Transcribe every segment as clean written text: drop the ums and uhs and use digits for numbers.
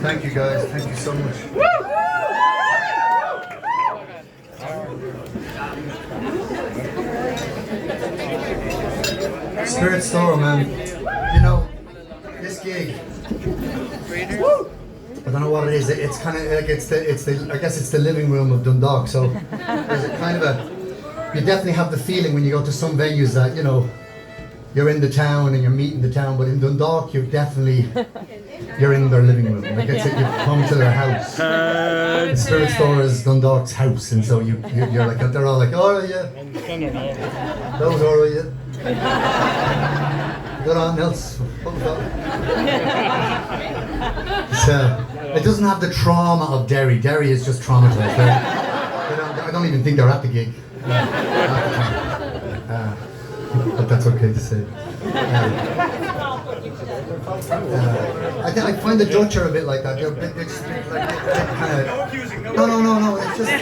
Thank you guys, thank you so much. Spirit Store, man. You know, this gig, I don't know what it is. It's kind of like it's the I guess it's the living room of Dundalk. So there's a kind of you definitely have the feeling when you go to some venues that, you know, you're in the town and you're meeting the town, but in Dundalk you're in their living room. Like it's you've come to their house. The Spirit Store is Dundalk's house, and so you're like, they're all like, oh yeah, those are yeah. Good on, Nels. It doesn't have the trauma of Derry. Derry is just traumatized. I don't even think they're at the gig. But that's okay to say. I find the Dutch are a bit like that. They're a bit kind of. No. It's just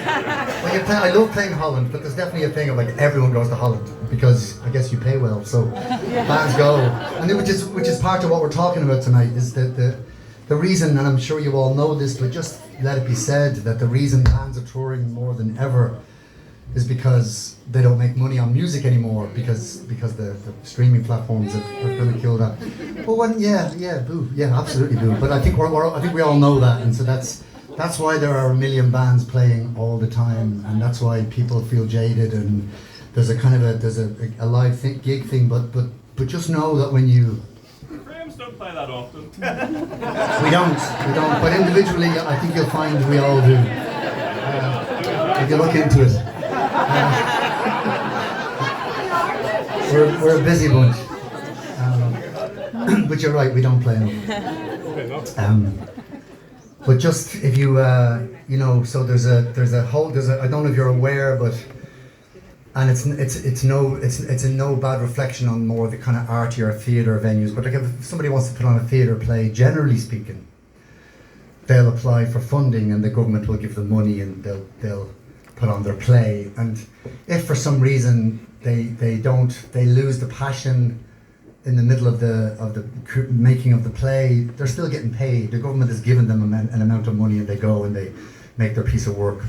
when you play. I love playing Holland, but there's definitely a thing of like everyone goes to Holland because I guess you pay well, so bands go. And which is part of what we're talking about tonight is that the reason, and I'm sure you all know this, but just let it be said that the reason bands are touring more than ever is because they don't make money on music anymore because the streaming platforms are going to kill that. But absolutely boo. But I think we all know that, and so that's why there are a million bands playing all the time, and that's why people feel jaded. And there's a kind of a live gig thing, but just know that when you don't play that often. We don't. But individually, I think you'll find we all do. If you look into it. We're a busy bunch. But you're right, we don't play enough. But just if you, so there's a I don't know if you're aware, but. And it's a no bad reflection on more the kind of artier theatre venues. But like if somebody wants to put on a theatre play, generally speaking, they'll apply for funding and the government will give them money and they'll put on their play. And if for some reason they lose the passion in the middle of the making of the play, they're still getting paid. The government has given them an amount of money and they go and they make their piece of work.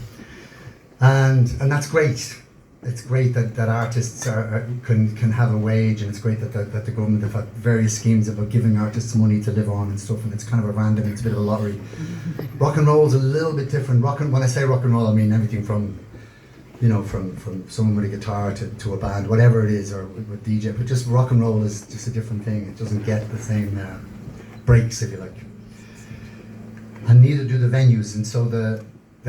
And that's great. It's great that artists can have a wage, and it's great that the government have had various schemes about giving artists money to live on and stuff, and it's kind of a random, it's a bit of a lottery. Rock and roll is a little bit different. When I say rock and roll, I mean everything from someone with a guitar to a band, whatever it is, or with DJ, but just rock and roll is just a different thing. It doesn't get the same breaks, if you like. And neither do the venues, and so the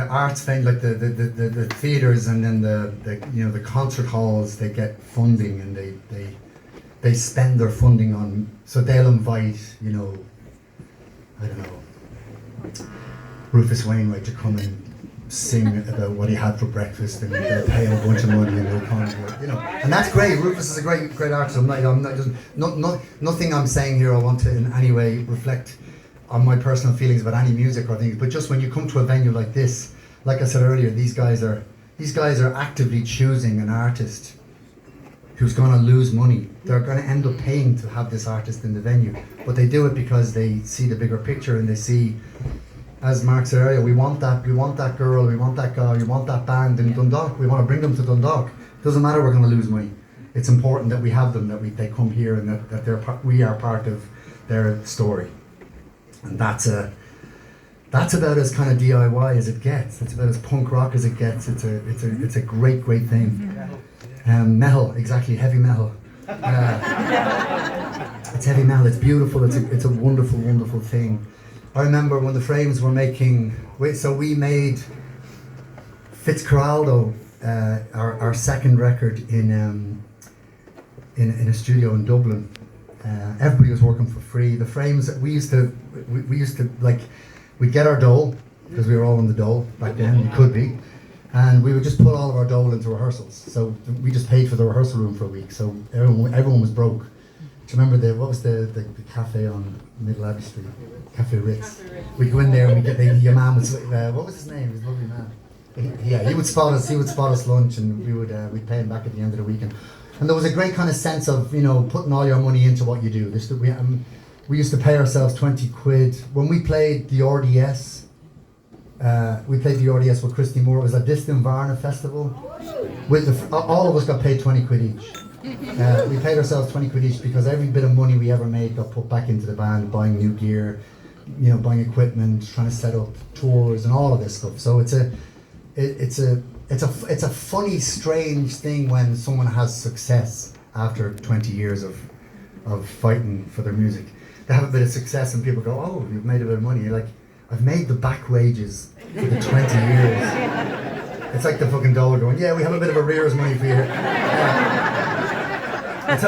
arts thing, like the theatres and then the concert halls, they get funding and they spend their funding on, so they'll invite, I don't know, Rufus Wainwright to come and sing about what he had for breakfast, and they'll pay him a bunch of money and they'll come, and that's great. Rufus is a great artist. I'm not just nothing I'm saying here I want to in any way reflect on my personal feelings about any music or things, but just when you come to a venue like this, like I said earlier, these guys are actively choosing an artist who's going to lose money. They're going to end up paying to have this artist in the venue, but they do it because they see the bigger picture and they see, as Mark said earlier, we want that girl, we want that guy, we want that band in Dundalk. We want to bring them to Dundalk. Doesn't matter, we're going to lose money. It's important that we have them, that they come here, and that we are part of their story. And that's about as kind of DIY as it gets. It's about as punk rock as it gets. It's a great thing. Metal, exactly, heavy metal. It's heavy metal. It's beautiful. It's a wonderful thing. I remember when the Frames were making. We made Fitzcarraldo, our second record in a studio in Dublin. Everybody was working for free. The Frames, we used to like, we'd get our dole, because we were all in the dole back then, we could be, and we would just put all of our dole into rehearsals. So we just paid for the rehearsal room for a week, so everyone was broke. Do you remember what was the cafe on Middle Abbey Street? Cafe Ritz. We'd go in there and your man was, what was his name? His lovely man. He would spot us lunch, and we'd pay him back at the end of the weekend. And there was a great kind of sense of, putting all your money into what you do. we used to pay ourselves 20 quid when we played the RDS. We played the RDS with Christy Moore. It was at this Varna festival. With all of us got paid 20 quid each. We paid ourselves 20 quid each because every bit of money we ever made got put back into the band, buying new gear, buying equipment, trying to set up tours and all of this stuff. So it's a funny, strange thing when someone has success after 20 years of fighting for their music. They have a bit of success and people go, oh, you've made a bit of money. You're like, I've made the back wages for the 20 years. It's like the fucking dollar going, yeah, we have a bit of arrears money for you. It's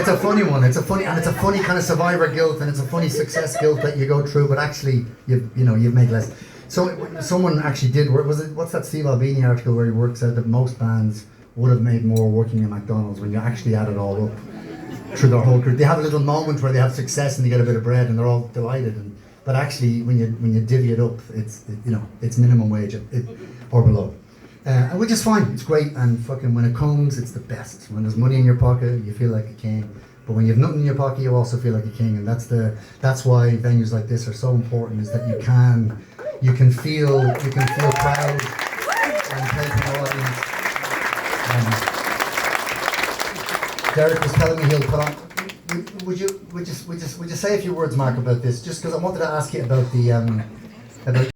a funny one. It's a funny kind of survivor guilt, and it's a funny success guilt that you go through. But actually, you've made less. So someone actually did work. What's that Steve Albini article where he works out that most bands would have made more working at McDonald's when you actually add it all up through their whole career. They have a little moment where they have success and they get a bit of bread and they're all delighted. But actually, when you divvy it up, it's minimum wage or below. Which is fine, it's great, and fucking when it comes, it's the best. When there's money in your pocket, you feel like a king. But when you have nothing in your pocket, you also feel like a king, and that's why venues like this are so important. Is that you can feel proud and play for the audience. Derek was telling me he'll put on. Would you say a few words, Mark, about this? Just because I wanted to ask you about the about.